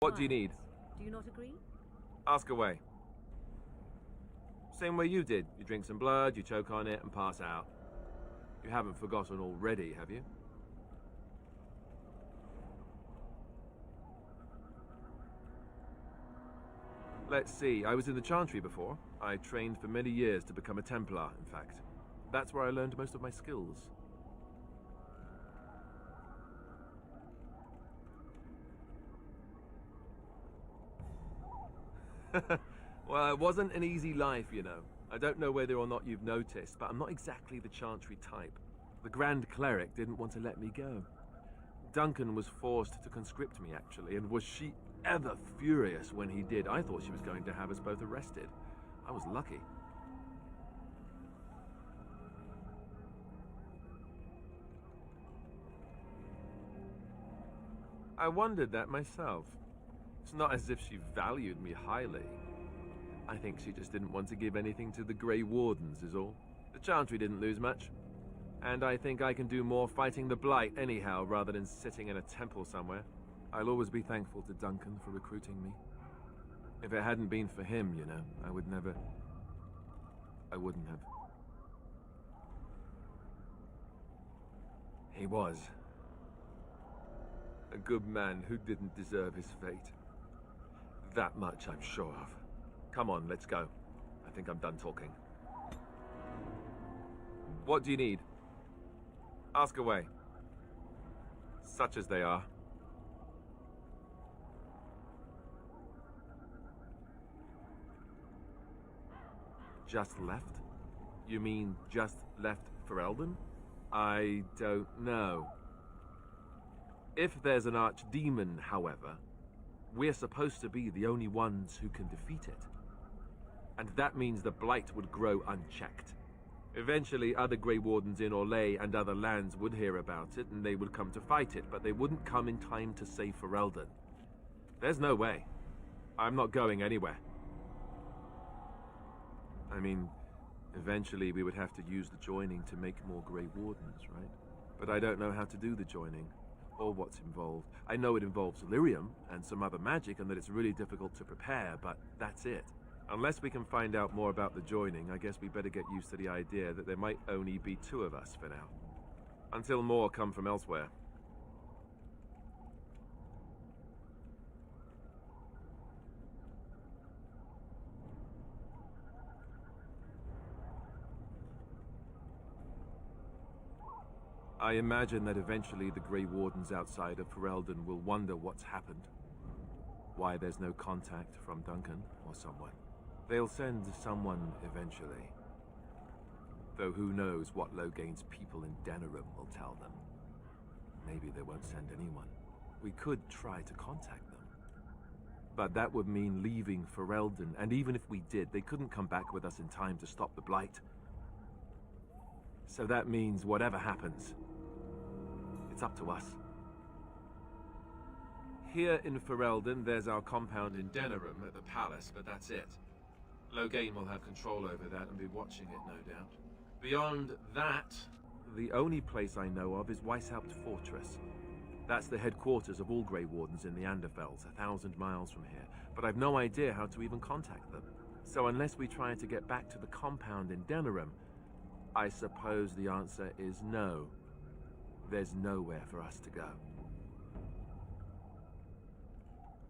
What do you need? Do you not agree? Ask away. Same way you did. You drink some blood, you choke on it, and pass out. You haven't forgotten already, have you? Let's see, I was in the Chantry before. I trained for many years to become a Templar, in fact. That's where I learned most of my skills. Well, it wasn't an easy life, you know. I don't know whether or not you've noticed, but I'm not exactly the Chantry type. The Grand Cleric didn't want to let me go. Duncan was forced to conscript me, actually, and was she ever furious when he did. I thought she was going to have us both arrested. I was lucky. I wondered that myself. It's not as if she valued me highly. I think she just didn't want to give anything to the Grey Wardens, is all. The Chantry didn't lose much. And I think I can do more fighting the Blight anyhow, rather than sitting in a temple somewhere. I'll always be thankful to Duncan for recruiting me. If it hadn't been for him, you know, I wouldn't have. He was a good man who didn't deserve his fate. That much I'm sure of. Come on, let's go. I think I'm done talking. What do you need? Ask away. Such as they are. Just left? You mean just left Ferelden? I don't know. If there's an archdemon, however, we're supposed to be the only ones who can defeat it. And that means the Blight would grow unchecked. Eventually, other Grey Wardens in Orlais and other lands would hear about it, and they would come to fight it, but they wouldn't come in time to save Ferelden. There's no way. I'm not going anywhere. I mean, eventually we would have to use the joining to make more Grey Wardens, right? But I don't know how to do the joining, or what's involved. I know it involves lyrium and some other magic, and that it's really difficult to prepare, but that's it. Unless we can find out more about the joining, I guess we better get used to the idea that there might only be 2 of us for now. Until more come from elsewhere. I imagine that eventually the Grey Wardens outside of Ferelden will wonder what's happened. Why there's no contact from Duncan or someone. They'll send someone eventually. Though who knows what Loghain's people in Denerim will tell them. Maybe they won't send anyone. We could try to contact them. But that would mean leaving Ferelden, and even if we did, they couldn't come back with us in time to stop the Blight. So that means whatever happens, it's up to us. Here in Ferelden, there's our compound in Denerim at the palace, but that's it. Loghain will have control over that and be watching it, no doubt. Beyond that, the only place I know of is Weishaupt Fortress. That's the headquarters of all Grey Wardens in the Anderfells, 1,000 miles from here. But I've no idea how to even contact them. So unless we try to get back to the compound in Denerim, I suppose the answer is no. There's nowhere for us to go.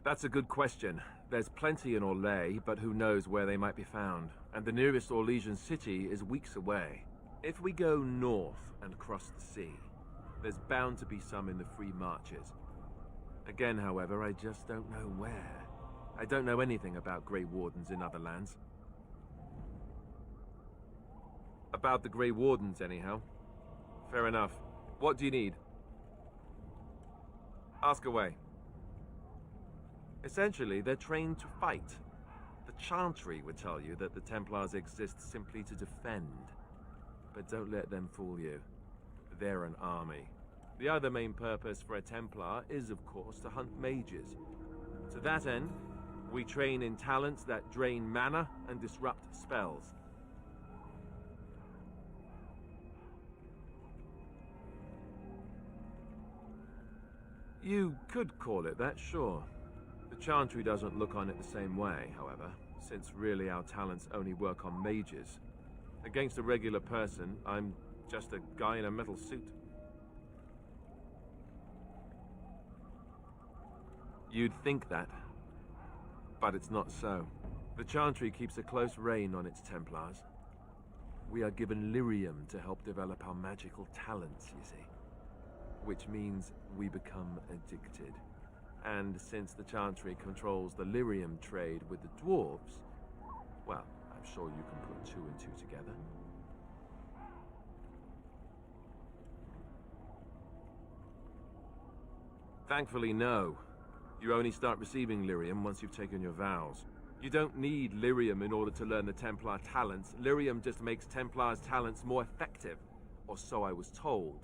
That's a good question. There's plenty in Orlais, but who knows where they might be found. And the nearest Orlesian city is weeks away. If we go north and cross the sea, there's bound to be some in the Free Marches. Again, however, I just don't know where. I don't know anything about Grey Wardens in other lands. About the Grey Wardens, anyhow. Fair enough. What do you need? Ask away. Essentially, they're trained to fight. The Chantry would tell you that the Templars exist simply to defend. But don't let them fool you. They're an army. The other main purpose for a Templar is, of course, to hunt mages. To that end, we train in talents that drain mana and disrupt spells. You could call it that, sure. The Chantry doesn't look on it the same way, however, since really our talents only work on mages. Against a regular person, I'm just a guy in a metal suit. You'd think that, but it's not so. The Chantry keeps a close rein on its Templars. We are given lyrium to help develop our magical talents, you see. Which means we become addicted. And since the Chantry controls the lyrium trade with the dwarves, well, I'm sure you can put two and two together. Thankfully, no. You only start receiving lyrium once you've taken your vows. You don't need lyrium in order to learn the Templar talents. Lyrium just makes Templar's talents more effective, or so I was told.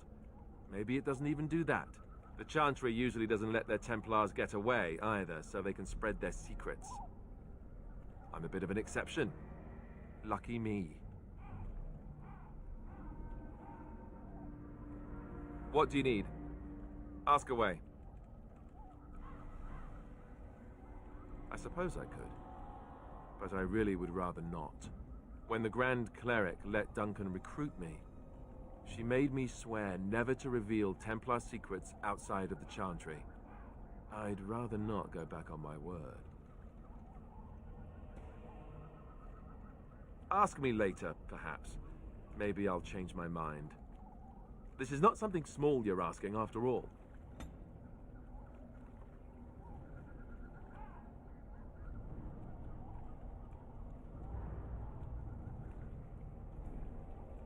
Maybe it doesn't even do that. The Chantry usually doesn't let their Templars get away either, so they can spread their secrets. I'm a bit of an exception. Lucky me. What do you need? Ask away. I suppose I could, but I really would rather not. When the Grand Cleric let Duncan recruit me, she made me swear never to reveal Templar secrets outside of the Chantry. I'd rather not go back on my word. Ask me later, perhaps. Maybe I'll change my mind. This is not something small you're asking, after all.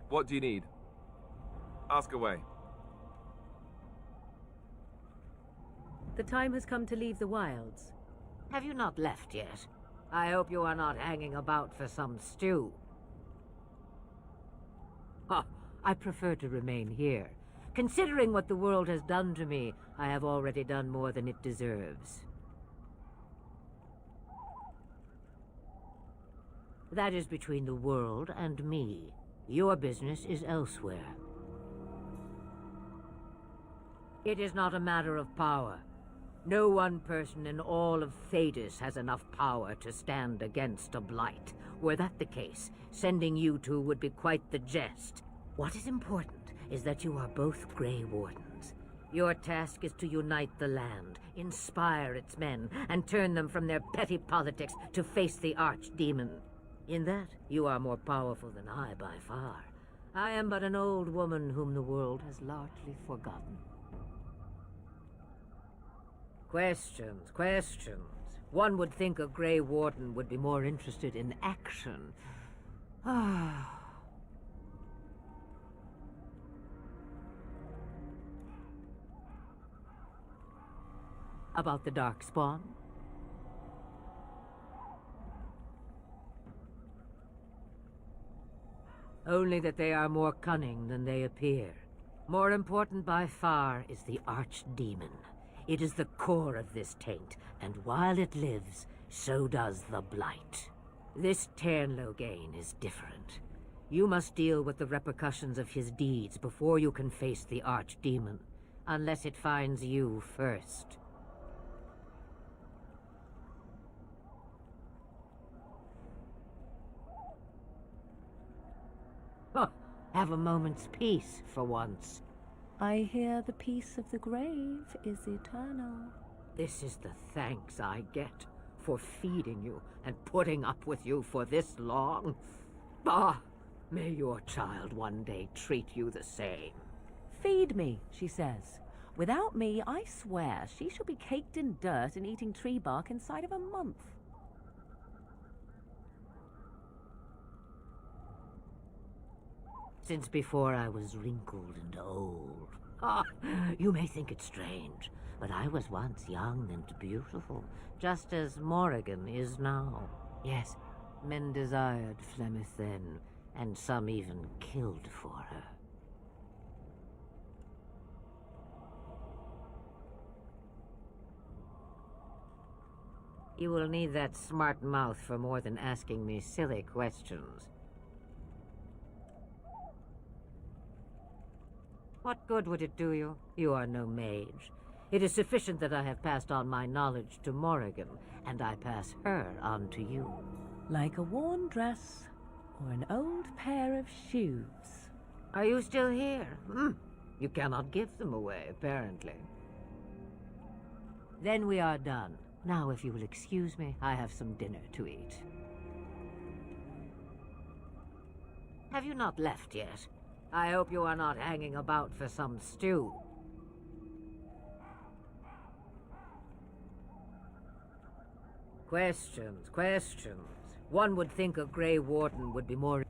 What do you need? Ask away. The time has come to leave the wilds. Have you not left yet? I hope you are not hanging about for some stew. I prefer to remain here. Considering what the world has done to me, I have already done more than it deserves. That is between the world and me. Your business is elsewhere. It is not a matter of power. No one person in all of Thedas has enough power to stand against a blight. Were that the case, sending you two would be quite the jest. What is important is that you are both Grey Wardens. Your task is to unite the land, inspire its men, and turn them from their petty politics to face the Archdemon. In that, you are more powerful than I by far. I am but an old woman whom the world has largely forgotten. Questions, questions. One would think a Grey Warden would be more interested in action. About the Darkspawn? Only that they are more cunning than they appear. More important by far is the Archdemon. It is the core of this taint, and while it lives, so does the Blight. This Ternlogain is different. You must deal with the repercussions of his deeds before you can face the Archdemon, unless it finds you first. Have a moment's peace for once. I hear the peace of the grave is eternal. This is the thanks I get for feeding you and putting up with you for this long. May your child one day treat you the same. Feed me, she says. Without me, I swear, she shall be caked in dirt and eating tree bark inside of a month. Since before I was wrinkled and old. You may think it strange, but I was once young and beautiful, just as Morrigan is now. Yes, men desired Flemeth then, and some even killed for her. You will need that smart mouth for more than asking me silly questions. What good would it do you? You are no mage. It is sufficient that I have passed on my knowledge to Morrigan, and I pass her on to you. Like a worn dress or an old pair of shoes. Are you still here? You cannot give them away, apparently. Then we are done. Now, if you will excuse me, I have some dinner to eat. Have you not left yet? I hope you are not hanging about for some stew. Questions. One would think a Grey Warden would be more